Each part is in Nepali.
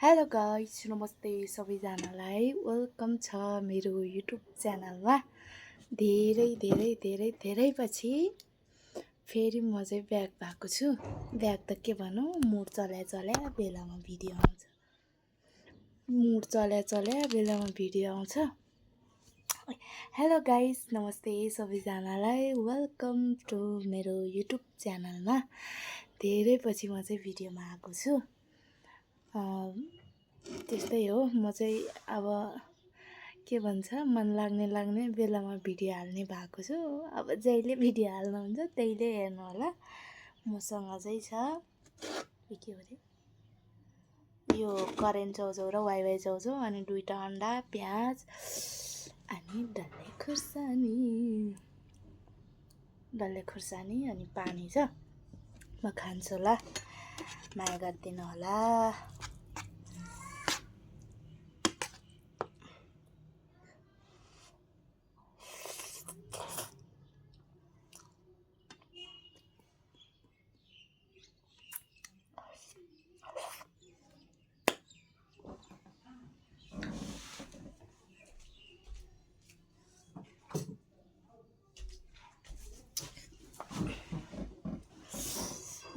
हेलो गाइस, नमस्ते सबैजनालाई। वेलकम छ मेरो युट्युब च्यानलमा। धेरै पछि फेरि म चाहिँ ब्याक भएको छु। ब्याक त के भनौँ, मुड चल्या बेलामा भिडियो आउँछ। हेलो गाइस, नमस्ते सबैजनालाई। वेलकम टु मेरो युट्युब च्यानलमा। धेरै पछि म चाहिँ भिडियोमा आएको छु। त्यस्तै हो, म चाहिँ अब के भन्छ, मन लाग्ने बेलामा भिडियो हाल्ने भएको छु। अब जहिले भिडियो हाल्नुहुन्छ त्यहिले हेर्नु होला। मसँग चाहिँ छ के हो रे, यो करेन्ट चाउचाउ र वाइवाई चाउचाउ, अनि 2टा अन्डा, प्याज अनि डल्ले खुर्सानी अनि पानी छ। म खान्छु होला, माया गरिदिनु होला।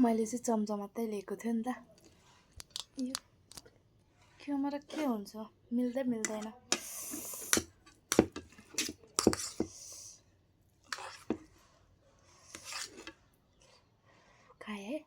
मैले चाहिँ चम्चा मात्रै लिएको थिएँ नि त। यो क्यामेरा के हुन्छ, मिल्दैन। खाएँ है।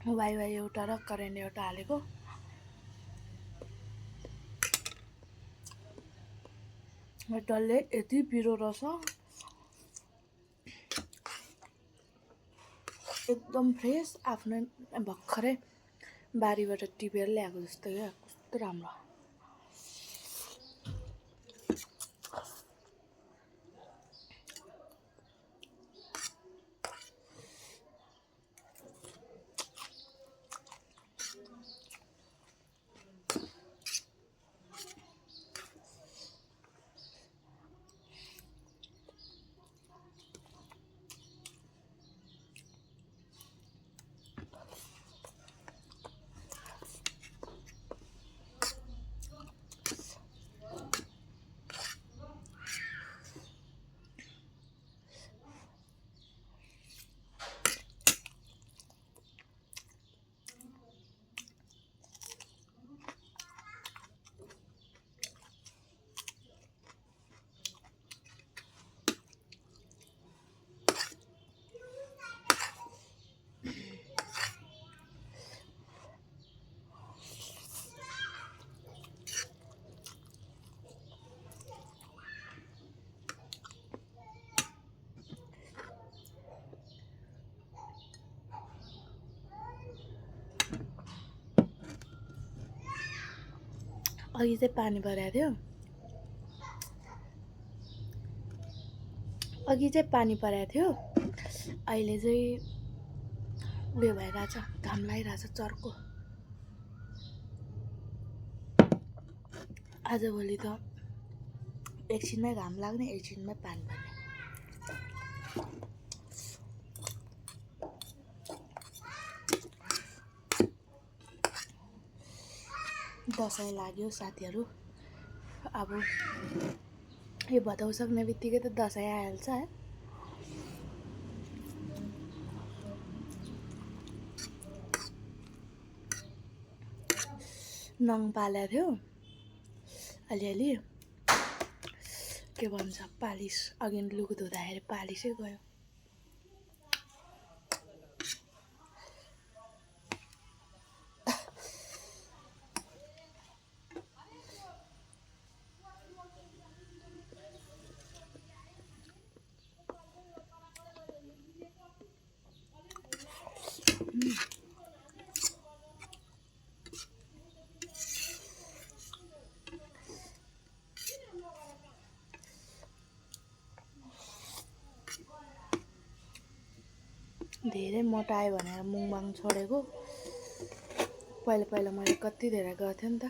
वाइवाई एउटा र करेन्ट एउटा हालेको। डल्ले यति पिरो रहेछ, एकदम फ्रेस, आफ्नै भर्खरै बारीबाट टिपेर ल्याएको जस्तो क्या। कस्तो राम्रो। अघि चाहिँ पानी परेको थियो, अहिले चाहिँ उयो भइरहेछ, घाम लागिरहेछ चर्को। आजभोलि त एकछिनमै घाम लाग्ने, एकछिनमै पानी पर्ने। दसैँ लाग्यो साथीहरू। अब यो भदौ सक्ने बित्तिकै त दसैँ आइहाल्छ है। नङ पालेको थियो अलिअलि, के भन्छ, पालिस। अघि लुगा धुँदाखेरि पालिसै गयो। धेरै मोटायो भनेर मुङबाङ छोडेको। पहिला पहिला मैले कति धेरै गर्थेँ नि त।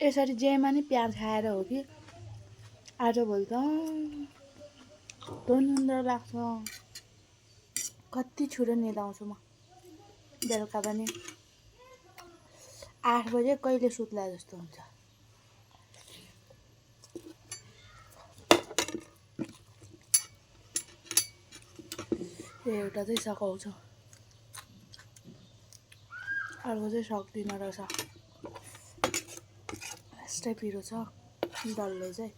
यसरी जेमा नि प्याज खाएर हो कि आजभोलि त धुन्द्रो लाग्छ। कति छिटो निदाउँछु म। बेलुका पनि 8 बजे कहिले सुत्ला जस्तो हुन्छ। एउटा चाहिँ सघाउँछु, अर्को चाहिँ सक्दिनँ रहेछ। यस्तै पिरो छ डल्ले चाहिँ।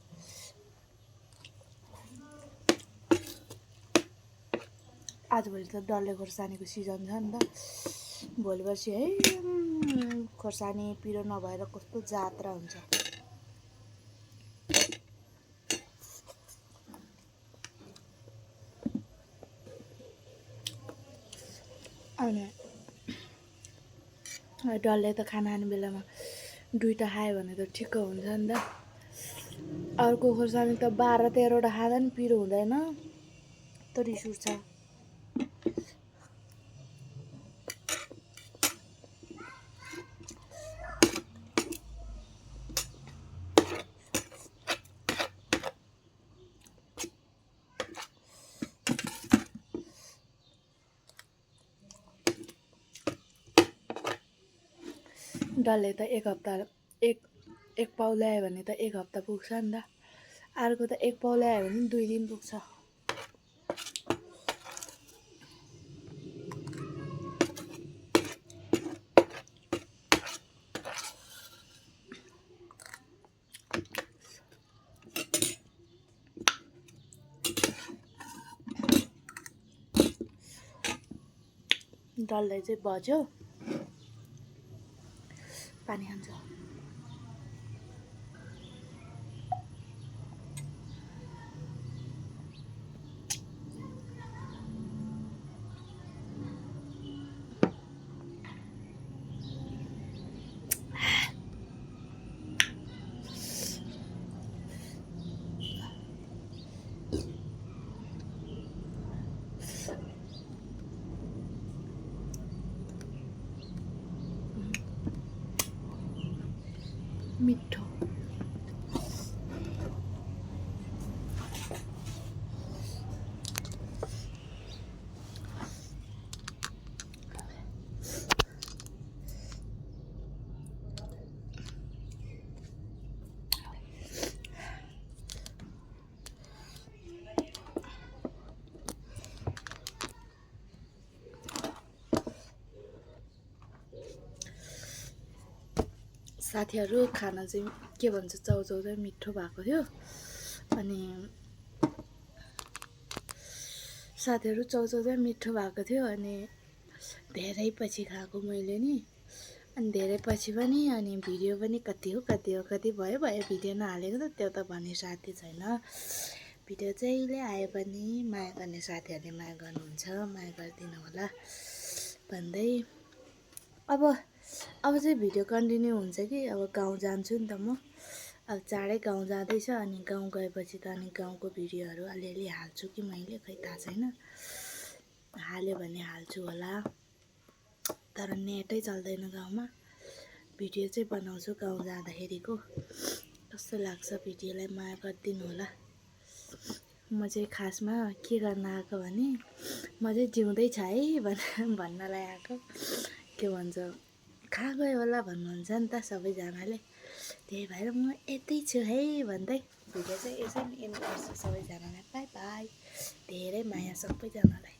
आजभोलि त डल्ले खोर्सानीको सिजन छ नि त। भोलि पर्सि है खोर्सानी पिरो नभएर कस्तो जात्रा हुन्छ। अनि डल्ले त खाना खाने बेलामा 2टा खायो भने त ठिक्क हुन्छ नि त। अर्को खोर्सानी त 12-13वटा खाँदा नि पिरो हुँदैन त रिस उठ्छ। डल्ले त एक हप्ता एक पाउ ल्यायो भने त एक हप्ता पुग्छ नि त। अर्को त एक पाउ ल्यायो भने 2 दिन पुग्छ। डल्ले चाहिँ बज्यो, पानी खान्छ। मिठो साथीहरू खाना चाहिँ के भन्छ चाउचाउ मिठो भएको थियो। अनि साथीहरू चाउचाउ चाहिँ मिठो भएको थियो। अनि धेरै पछि खाएको मैले नि। अनि धेरै पछि पनि अनि भिडियो पनि कति भयो भिडियो नहालेको त त्यो त भन्ने साथी छैन। भिडियो जहिले आए पनि माया गर्ने साथीहरूले माया गर्नुहुन्छ, माया गरिदिनु होला भन्दै अब चाहिँ भिडियो कन्टिन्यू हुन्छ कि अब गाउँ जान्छु नि त म। अब चाँडै गाउँ जाँदैछ। अनि गाउँ गएपछि त अनि गाउँको भिडियोहरू अलिअलि हाल्छु कि मैले, खै थाहा छैन। हाल्यो भने हाल्छु होला, तर नेटै चल्दैन गाउँमा। भिडियो चाहिँ बनाउँछु गाउँ जाँदाखेरिको। कस्तो लाग्छ भिडियोलाई माया गरिदिनु होला। म चाहिँ खासमा के गर्न आएको भने म चाहिँ जिउँदैछ है भन्नलाई आएको। के भन्छ खा गयो होला भन्नुहुन्छ नि त सबैजनाले। त्यही भएर म यतै छु है भन्दै भिडियो चाहिँ यसै एन्ड गर्छु। सबैजनालाई बाई बाई। धेरै माया सबैजनालाई।